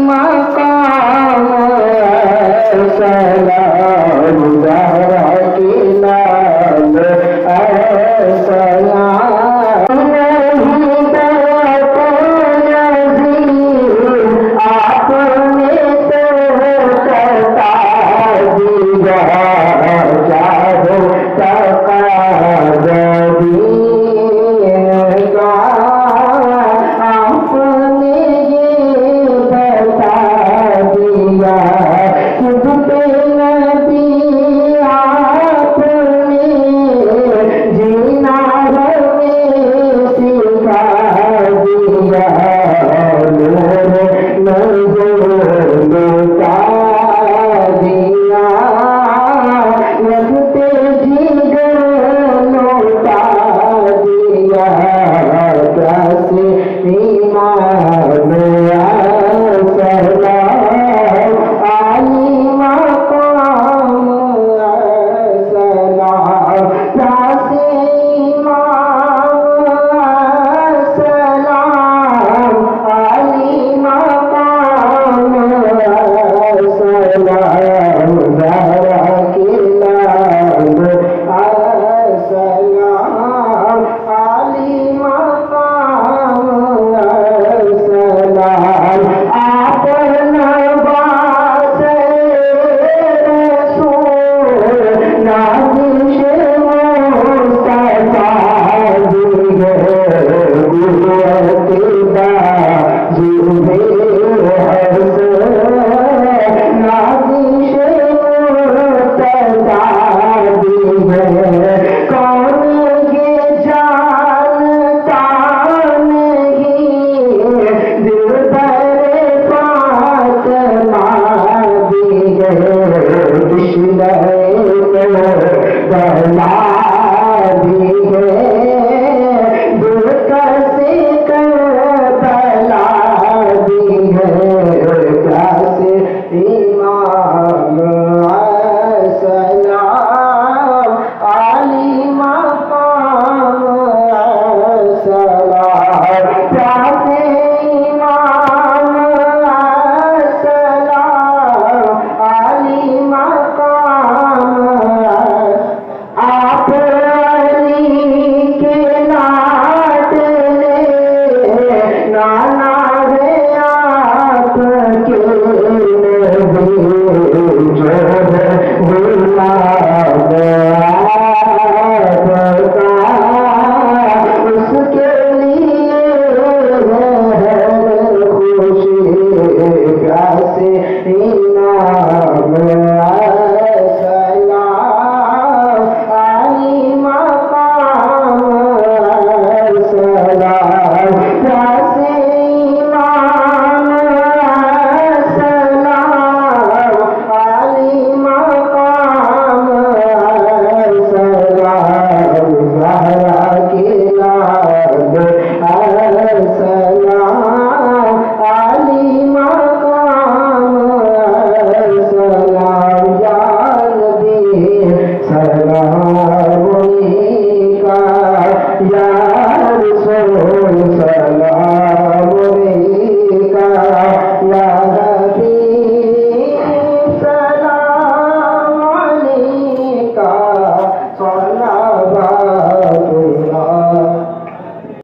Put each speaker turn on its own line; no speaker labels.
मकाम सलाम ज़हरा के नाम सलाम नहीं बात नज़ीर आपने तो बता दिया चाहो तक़ाज़ा दीगा आपने ये बता दिया खुद पे नबी आपने जीना हमें सिखा दिया नूर नज़र लुटा दिया रखते जिगर लौटा दिया कैसे ईमान सलाम आली मकाम सलाम कैसे ईमान सलाम आली मकाम सलाम ज़हरा के नाम सलाम आली मकाम सलाम आप नवाज़ रसूल नाज़िश मुस्तफ़ा दिए गुरुअत बाज़ू